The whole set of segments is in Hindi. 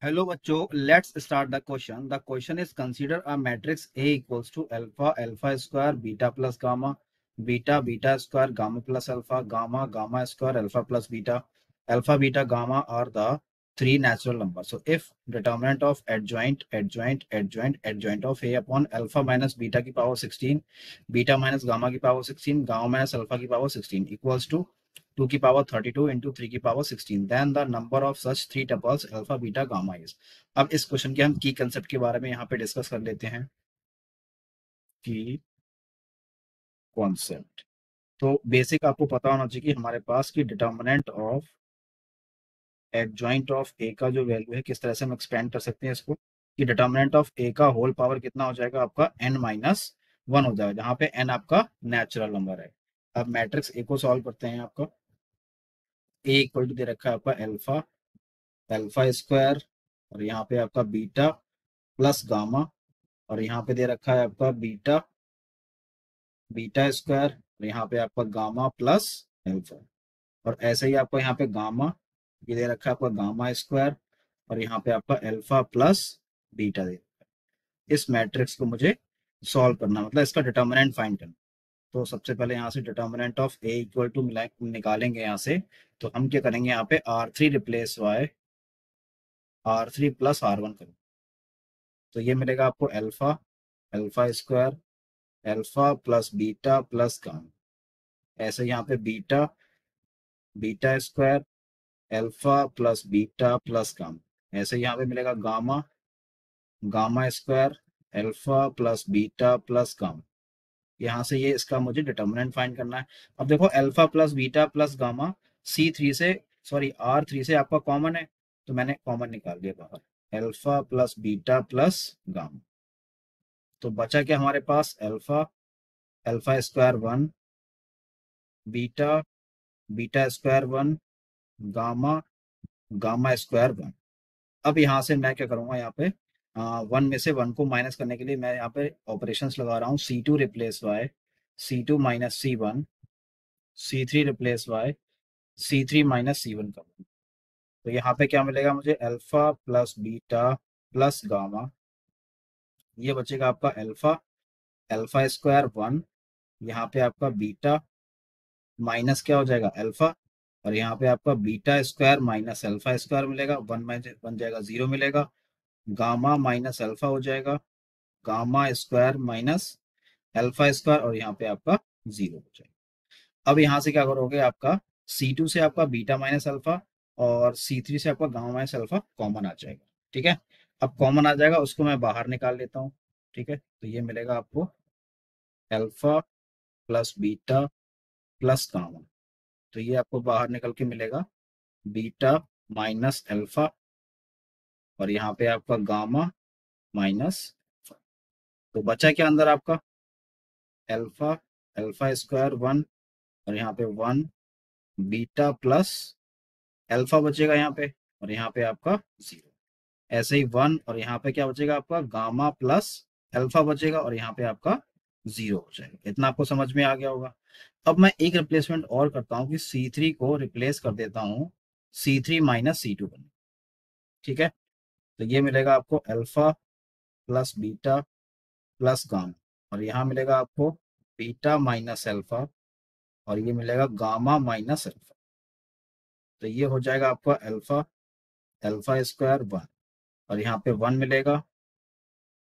हेलो बच्चों, let's start the question. The question is consider a matrix A equals to alpha alpha square beta plus gamma beta beta square gamma plus alpha gamma gamma square alpha beta gamma are the three natural numbers. So if determinant of adjoint of a upon alpha minus beta की power 16 beta minus gamma की power 16 gamma minus alpha की power 16 equals to 2 की पावर 32 इंटू 3 की power 16 then the number of such three tuples alpha beta gamma is. अब इस क्वेश्चन के हम की कंसेप्ट के बारे में यहाँ पे डिस्कस कर लेते हैं। की कॉन्सेप्ट तो बेसिक आपको पता होना चाहिए कि हमारे पास की डिटर्मिनेंट ऑफ एडजॉइंट ऑफ ए का जो वैल्यू है किस तरह से हम एक्सपेंड कर सकते हैं इसको, कि डिटर्मिनेंट ऑफ ए का होल पावर कितना हो जाएगा आपका n माइनस वन हो जाएगा, जहाँ पे n आपका नेचुरल नंबर है। अब मैट्रिक्स ए को सॉल्व करते हैं। आपका ए इक्वल टू दे रखा है आपका अल्फा अल्फा स्क्वायर और यहाँ पे आपका बीटा प्लस गामा और यहाँ पे दे रखा है आपका बीटा बीटा स्क्वायर और यहाँ पे आपका गामा प्लस अल्फा और ऐसे ही आपको यहाँ पे गामा ये दे रखा है आपका गामा स्क्वायर और यहाँ पे आपका अल्फा प्लस बीटा दे रखा है। इस मैट्रिक्स को मुझे सॉल्व करना, मतलब इसका डिटर्मिनेंट फाइंड करना। तो सबसे पहले यहाँ से determinant of A equal to निकालेंगे यहाँ से। तो हम क्या करेंगे, यहाँ पे R3 replace Y R3 plus R1 करेंगे। तो ये मिलेगा आपको alpha alpha square alpha plus beta plus gamma, ऐसे यहाँ पे beta beta square alpha plus beta plus gamma, ऐसे यहाँ पे मिलेगा gamma gamma square alpha plus beta plus gamma. यहाँ से ये इसका मुझे डिटर्मिनेंट फाइंड करना है। अब देखो alpha plus beta plus gamma C3 से सॉरी R3 से आपका कॉमन है, तो मैंने कॉमन निकाल दिया बाहर, alpha plus beta plus gamma. तो बचा क्या हमारे पास, alpha alpha square one beta beta square one gamma gamma square one. अब यहाँ से मैं क्या करूंगा, यहाँ पे वन में से वन को माइनस करने के लिए मैं यहाँ पे ऑपरेशंस लगा रहा हूँ। C2 replace by C2 minus C1 C3 replace by C3 minus C1 का। तो यहाँ पे क्या मिलेगा मुझे, alpha plus beta plus gamma, ये बचेगा आपका अल्फा अल्फा स्क्वायर वन, यहाँ पे आपका बीटा माइनस क्या हो जाएगा अल्फा और यहाँ पे आपका beta square minus alpha square मिलेगा, वन में बन जाएगा जीरो मिलेगा, गामा माइनस अल्फा हो जाएगा gamma square minus alpha square और यहाँ पे आपका जीरो हो जाएगा। अब यहाँ से क्या करोगे, आपका C2 से आपका बीटा माइनस अल्फा और C3 से आपका गामा माइनस अल्फा कॉमन आ जाएगा। ठीक है, अब कॉमन आ जाएगा, उसको मैं बाहर निकाल लेता हूँ। ठीक है, तो ये मिलेगा आपको alpha plus beta plus gamma, तो ये आपको बाहर निकल के मिलेगा बीटा माइनस अल्फा और यहाँ पे आपका गामा माइनस। तो बचा क्या अंदर आपका, अल्फा अल्फा स्क्वायर वन और यहाँ पे वन बीटा प्लस अल्फा बचेगा यहाँ पे और यहाँ पे आपका जीरो, ऐसे ही वन और यहाँ पे क्या बचेगा आपका गामा प्लस अल्फा बचेगा और यहाँ पे आपका जीरो हो जाएगा। इतना आपको समझ में आ गया होगा। अब मैं एक रिप्लेसमेंट और करता हूँ कि C3 को रिप्लेस कर देता हूँ C3 माइनस C2 बने। ठीक है, तो ये मिलेगा आपको alpha plus beta plus gamma और यहाँ मिलेगा आपको बीटा माइनस अल्फा और ये मिलेगा गामा माइनस अल्फा। तो ये हो जाएगा आपका अल्फा अल्फा स्क्वायर वन और यहाँ पे वन मिलेगा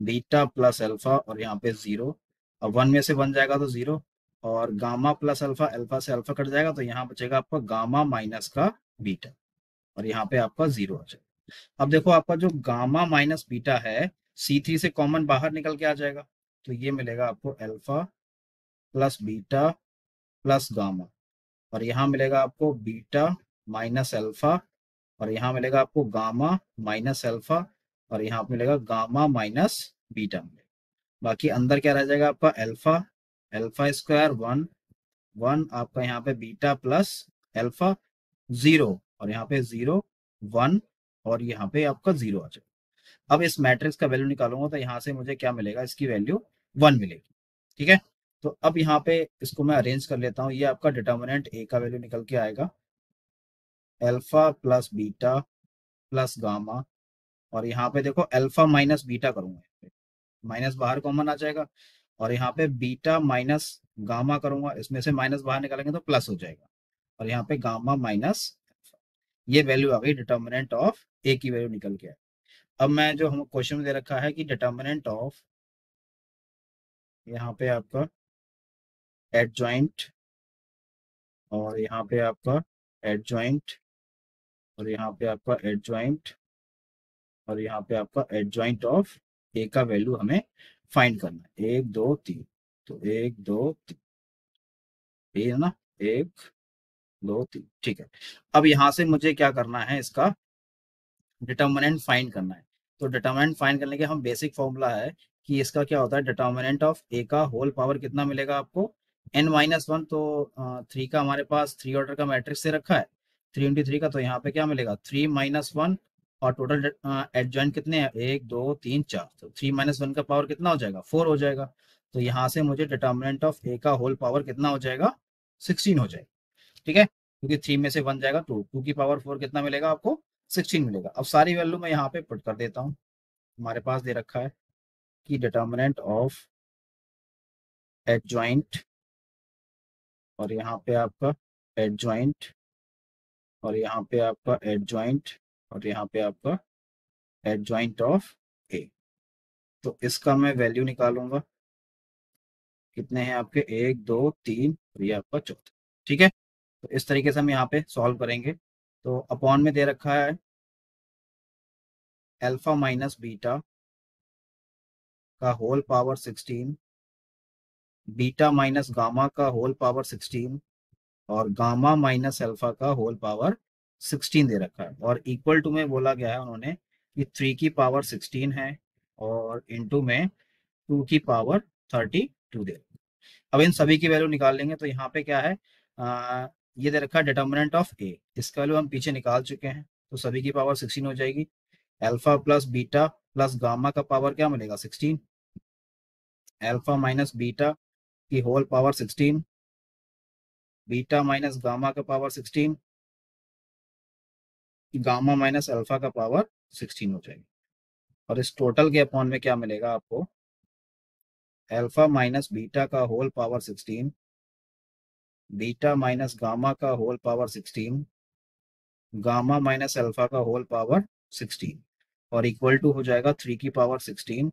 बीटा प्लस अल्फा और यहाँ पे जीरो, अब वन में से वन जाएगा तो जीरो और गामा प्लस अल्फा अल्फा से अल्फा कट जाएगा, तो यहाँ बचेगा आपका गामा माइनस का बीटा और यहाँ पे आपका जीरो आ जाएगा। अब देखो आपका जो गामा माइनस बीटा है C3 से कॉमन बाहर निकल के आ जाएगा, तो ये मिलेगा आपको alpha plus beta plus gamma और यहाँ मिलेगा आपको बीटा माइनस अल्फा और यहाँ मिलेगा आपको गामा माइनस अल्फा और यहाँ मिलेगा गामा माइनस बीटा मिलेगा। बाकी अंदर क्या रह जाएगा आपका alpha alpha square one one आपका यहाँ पे बीटा प्लस अल्फा जीरो और यहाँ पे जीरो वन और यहाँ पे आपका जीरो आ जाएगा। अब इस मैट्रिक्स का वैल्यू निकालूंगा तो यहाँ से मुझे क्या मिलेगा, इसकी वैल्यू वन मिलेगी। ठीक है, तो अब यहाँ पे इसको मैं अरेंज कर लेता हूँ। ये आपका डिटर्मिनेंट ए का वैल्यू निकल के आएगा alpha plus beta plus gamma और यहाँ पे देखो अल्फा माइनस बीटा करूंगा, माइनस बाहर कॉमन आ जाएगा, और यहाँ पे बीटा माइनस गामा करूंगा, इसमें से माइनस बाहर निकालेंगे तो प्लस हो जाएगा, और यहाँ पे गामा माइनस, ये वैल्यू आ गई डिटर्मिनेंट ऑफ ए की वैल्यू निकल के। अब मैं जो हम क्वेश्चन में दे रखा है कि डिटर्मिनेंट ऑफ, यहाँ पे आपका एडजॉइंट, और यहाँ पे आपका एडजॉइंट, और यहाँ पे आपका एडजॉइंट, और यहाँ पे आपका एडजॉइंट ऑफ ए का वैल्यू हमें फाइंड करना है, 1 2 3। तो 1 2 3, ये है ना, 1 2 3, ठीक है। अब यहाँ से मुझे क्या करना है, इसका डिटर्मिनेंट फाइंड करना है। तो डिटर्मिनेंट फाइंड करने के हम बेसिक फॉर्मूला है कि इसका क्या होता है, डिटर्मिनेंट ऑफ ए का होल पावर कितना मिलेगा आपको, n-1। तो 3 का हमारे पास 3 ऑर्डर का मैट्रिक्स से रखा है, 3 × 3 का, तो यहाँ पे क्या मिलेगा 3 - 1, और टोटल एडजॉइंट कितने हैं, 1 2 3 4, तो 3 - 1 का पावर कितना हो जाएगा, 4 हो जाएगा। तो यहाँ से मुझे डिटर्मिनेंट ऑफ ए का होल पावर कितना हो जाएगा, 16 हो जाएगा, ठीक है, क्योंकि 3 में से 1 जाएगा, 2 की पावर 4 कितना मिलेगा आपको, 16 मिलेगा। अब सारी वैल्यू मैं यहाँ पे पुट कर देता हूँ। हमारे पास दे रखा है कि डिटर्मिनेंट ऑफ एडजॉइंट, और यहाँ पे आपका एडजॉइंट, और यहाँ पे आपका एडजॉइंट, और यहाँ पे आपका एडजॉइंट ऑफ ए। तो इसका मैं वैल्यू निकालूंगा, कितने हैं आपके, 1 2 3, और ये आपका चौथा, ठीक है। तो इस तरीके से हम यहाँ पे सॉल्व करेंगे। तो अपॉन में दे रखा है अल्फा माइनस बीटा का whole power 16, beta minus gamma का होल पावर 16, और गामा माइनस अल्फा का होल पावर 16 दे रखा है, और इक्वल टू में बोला गया है उन्होंने कि 3 की पावर 16 है, और इनटू में 2 की पावर 32 दे रखा है। अब इन सभी की वैल्यू निकाल लेंगे। तो यहाँ पे क्या है, ये दे रखा है डिटर्मिनेंट ऑफ ए, इसका वैल्यू हम पीछे निकाल चुके हैं, तो सभी की पावर 16 हो जाएगी। Alpha plus beta plus gamma का पावर क्या मिलेगा, 16, अल्फा माइनस बीटा की whole power 16, beta minus gamma का पावर 16, गामा माइनस अल्फा का पावर 16 हो जाएगी। और इस टोटल के अपॉन में क्या मिलेगा आपको, अल्फा माइनस बीटा का whole power 16, beta minus gamma का whole power 16, gamma minus alpha का होल पावर 16, और इक्वल टू हो जाएगा 3 की पावर 16,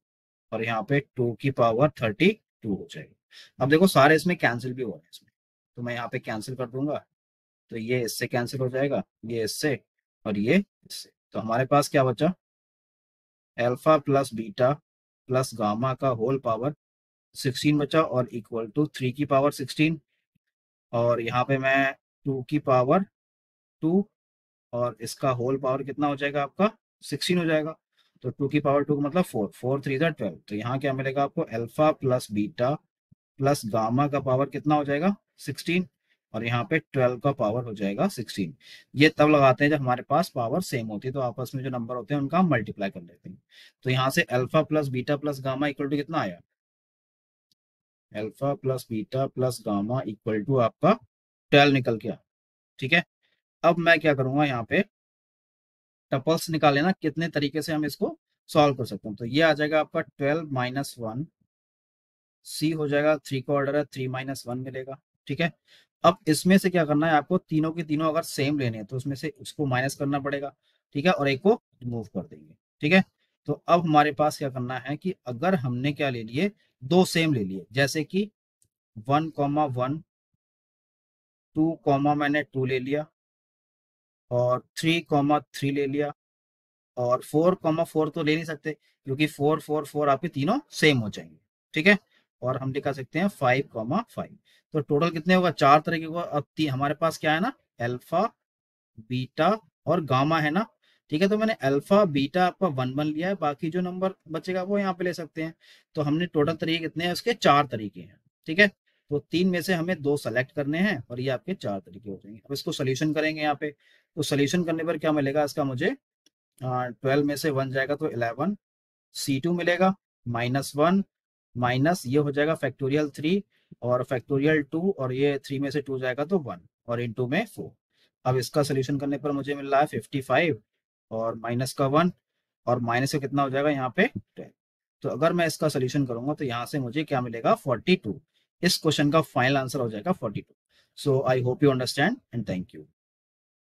और यहाँ पे 2 की पावर 32 हो जाएगी। अब देखो सारे इसमें कैंसिल भी हो रहे हैं इसमें, तो मैं यहाँ पे कैंसिल कर दूंगा, तो ये इससे कैंसिल हो जाएगा, ये इससे, और ये इससे। तो हमारे पास क्या बचा, alpha plus beta plus gamma का होल पावर 16 बचा, और इक्वल टू 3 की पावर 16, और यहाँ पे मैं 2 की पावर 2, और इसका होल पावर कितना हो जाएगा आपका, 16 हो जाएगा। तो 2 की पावर 2 का मतलब 4, 4 3 12। तो यहाँ क्या मिलेगा आपको, alpha plus beta plus gamma का पावर कितना हो जाएगा, 16, और यहाँ पे 12 का पावर हो जाएगा 16। ये तब लगाते हैं जब हमारे पास पावर सेम होती है, तो आपस में जो नंबर होते हैं उनका हम मल्टीप्लाई कर लेते हैं। तो यहाँ से alpha plus beta plus gamma equal to कितना आया, alpha plus beta plus gamma equal to आपका 12 निकल के आया, ठीक है। अब मैं क्या करूंगा, यहाँ पे टपल्स निकाले ना, कितने तरीके से हम इसको सॉल्व कर सकते हैं। तो ये आ जाएगा आपका 12 - 1, सी हो जाएगा, 3 का ऑर्डर है, 3 - 1 मिलेगा, ठीक है। अब इसमें से क्या करना है आपको, तीनों के तीनों अगर सेम लेने हैं तो उसमें से उसको माइनस करना पड़ेगा, ठीक है, और एक को रिमूव कर देंगे, ठीक है। तो अब हमारे पास क्या करना है कि अगर हमने क्या ले लिए, दो सेम ले लिए, जैसे कि 1 1, 2 मैंने 2 ले लिया, और 3 3 ले लिया, और 4 4 तो ले नहीं सकते, क्योंकि 4 4 4 आपके तीनों सेम हो जाएंगे, ठीक है। और हम दिखा सकते हैं 5 5। तो टोटल कितने होगा, चार तरह के होगा। अब हमारे पास क्या है ना, अल्फा बीटा और गामा है ना, ठीक है। तो मैंने अल्फा बीटा आपका 1 1 लिया है, बाकी जो नंबर बचेगा वो यहाँ पे ले सकते हैं। तो हमने टोटल तरीके कितने हैं, उसके चार तरीके हैं, ठीक है। तो तीन में से हमें दो सेलेक्ट करने हैं, और ये आपके चार तरीके हो जाएंगे। अब इसको सोल्यूशन करेंगे यहाँ पे, तो सोल्यूशन करने पर क्या मिलेगा इसका मुझे, 12 में से 1 जाएगा तो 11, C2 मिलेगा -1, माइनस ये हो जाएगा फैक्टोरियल 3, और फैक्टोरियल 2, और ये 3 में से 2 जाएगा तो 1, और इनटू में 4। अब इसका सोल्यूशन करने पर मुझे मिल रहा है 55, और माइनस का 1, और माइनस का कितना हो जाएगा यहाँ पे 12। तो अगर मैं इसका सोल्यूशन करूंगा तो यहाँ से मुझे क्या मिलेगा 42। इस क्वेश्चन का फाइनल आंसर हो जाएगा 42। So I hope you understand and thank you.